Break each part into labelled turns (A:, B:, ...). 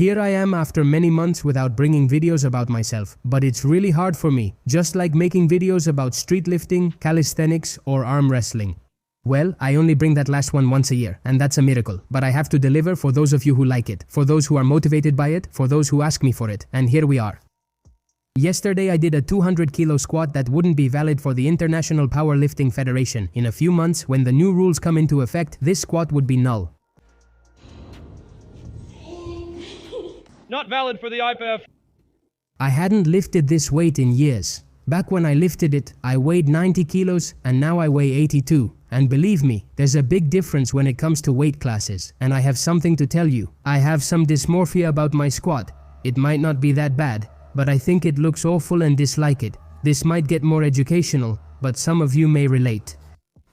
A: Here I am after many months without bringing videos about myself, but it's really hard for me, just like making videos about street lifting, calisthenics or arm wrestling. Well, I only bring that last one once a year, and that's a miracle, but I have to deliver for those of you who like it, for those who are motivated by it, for those who ask me for it, and here we are. Yesterday I did a 200 kilo squat that wouldn't be valid for the International Powerlifting Federation. In a few months, when the new rules come into effect, this squat would be null.
B: Not valid for the IPF.
A: I hadn't lifted this weight in years. Back when I lifted it, I weighed 90 kilos and now I weigh 82. And believe me, there's a big difference when it comes to weight classes. And I have something to tell you. I have some dysmorphia about my squat. It might not be that bad, but I think it looks awful and dislike it. This might get more educational, but some of you may relate.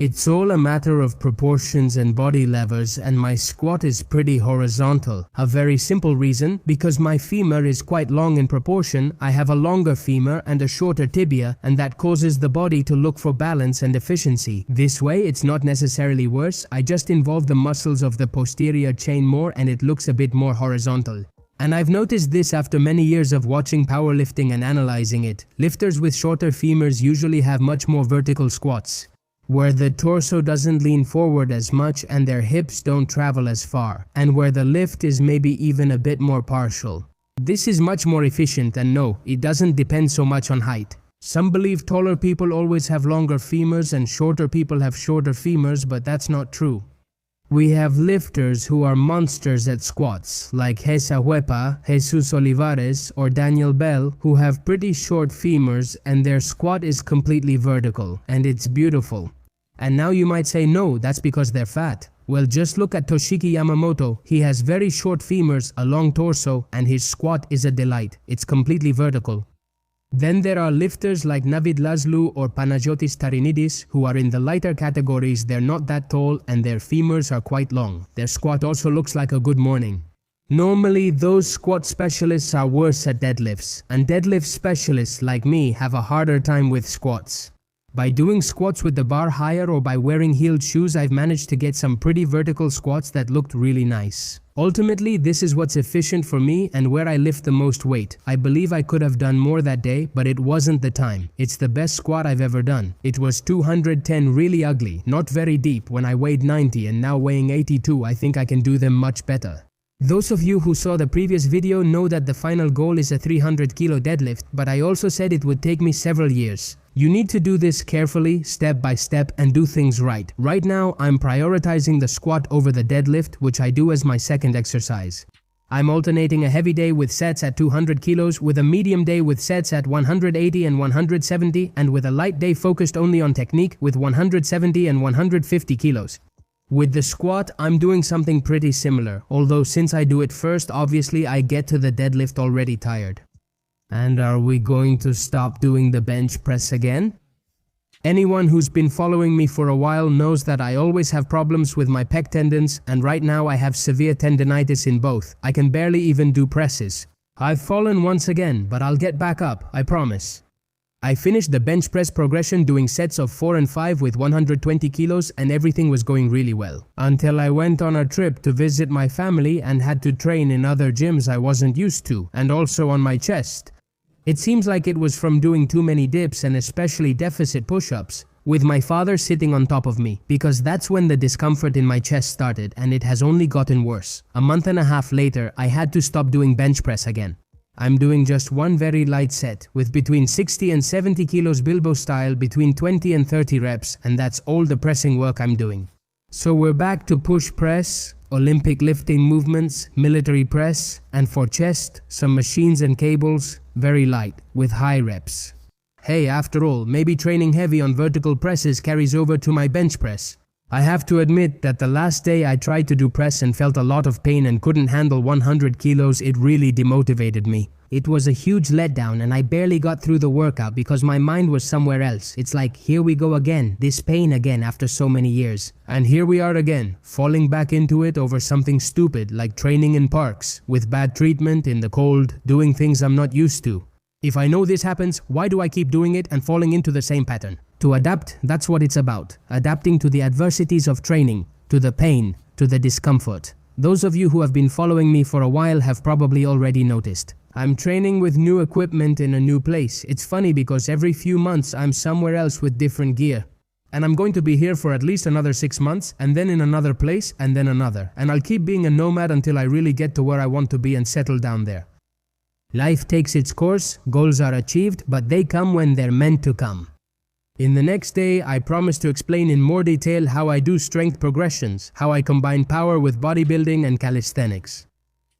A: It's all a matter of proportions and body levers, and my squat is pretty horizontal. A very simple reason, because my femur is quite long in proportion. I have a longer femur and a shorter tibia, and that causes the body to look for balance and efficiency. This way it's not necessarily worse, I just involve the muscles of the posterior chain more and it looks a bit more horizontal. And I've noticed this after many years of watching powerlifting and analyzing it. Lifters with shorter femurs usually have much more vertical squats, where the torso doesn't lean forward as much and their hips don't travel as far, and where the lift is maybe even a bit more partial. This is much more efficient, and no, it doesn't depend so much on height. Some believe taller people always have longer femurs and shorter people have shorter femurs, but that's not true. We have lifters who are monsters at squats, like Hesa Huepa, Jesus Olivares, or Daniel Bell, who have pretty short femurs and their squat is completely vertical, and it's beautiful. And now you might say, no, that's because they're fat. Well, just look at Toshiki Yamamoto. He has very short femurs, a long torso, and his squat is a delight. It's completely vertical. Then there are lifters like Navid Laszlo or Panagiotis Tarinidis who are in the lighter categories. They're not that tall and their femurs are quite long. Their squat also looks like a good morning. Normally, those squat specialists are worse at deadlifts, and deadlift specialists like me have a harder time with squats. By doing squats with the bar higher or by wearing heeled shoes, I've managed to get some pretty vertical squats that looked really nice. Ultimately, this is what's efficient for me and where I lift the most weight. I believe I could have done more that day, but it wasn't the time. It's the best squat I've ever done. It was 210 really ugly, not very deep when I weighed 90, and now weighing 82, I think I can do them much better. Those of you who saw the previous video know that the final goal is a 300 kilo deadlift, but I also said it would take me several years. You need to do this carefully, step by step, and do things right. Right now, I'm prioritizing the squat over the deadlift, which I do as my second exercise. I'm alternating a heavy day with sets at 200 kilos, with a medium day with sets at 180 and 170, and with a light day focused only on technique with 170 and 150 kilos. With the squat, I'm doing something pretty similar, although since I do it first, obviously I get to the deadlift already tired. And are we going to stop doing the bench press again? Anyone who's been following me for a while knows that I always have problems with my pec tendons, and right now I have severe tendinitis in both. I can barely even do presses. I've fallen once again, but I'll get back up, I promise. I finished the bench press progression doing sets of 4 and 5 with 120 kilos and everything was going really well. Until I went on a trip to visit my family and had to train in other gyms I wasn't used to, and also on my chest. It seems like it was from doing too many dips and especially deficit push-ups, with my father sitting on top of me, because that's when the discomfort in my chest started and it has only gotten worse. A month and a half later, I had to stop doing bench press again. I'm doing just one very light set, with between 60 and 70 kilos Bilbo style, between 20 and 30 reps, and that's all the pressing work I'm doing. So we're back to push press, Olympic lifting movements, military press, and for chest, some machines and cables, very light, with high reps. Hey, after all, maybe training heavy on vertical presses carries over to my bench press. I have to admit that the last day I tried to do press and felt a lot of pain and couldn't handle 100 kilos, it really demotivated me. It was a huge letdown and I barely got through the workout because my mind was somewhere else. It's like, here we go again, this pain again after so many years. And here we are again, falling back into it over something stupid like training in parks, with bad treatment, in the cold, doing things I'm not used to. If I know this happens, why do I keep doing it and falling into the same pattern? To adapt, that's what it's about. Adapting to the adversities of training, to the pain, to the discomfort. Those of you who have been following me for a while have probably already noticed. I'm training with new equipment in a new place. It's funny because every few months I'm somewhere else with different gear. And I'm going to be here for at least another 6 months, and then in another place, and then another. And I'll keep being a nomad until I really get to where I want to be and settle down there. Life takes its course, goals are achieved, but they come when they're meant to come. In the next day, I promise to explain in more detail how I do strength progressions, how I combine power with bodybuilding and calisthenics.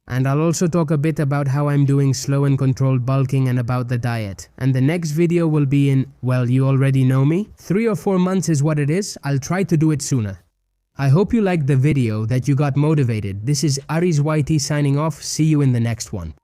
A: And I'll also talk a bit about how I'm doing slow and controlled bulking and about the diet. And the next video will be in, well, you already know me. 3 or 4 months is what it is. I'll try to do it sooner. I hope you liked the video, that you got motivated. This is ARES YT signing off. See you in the next one.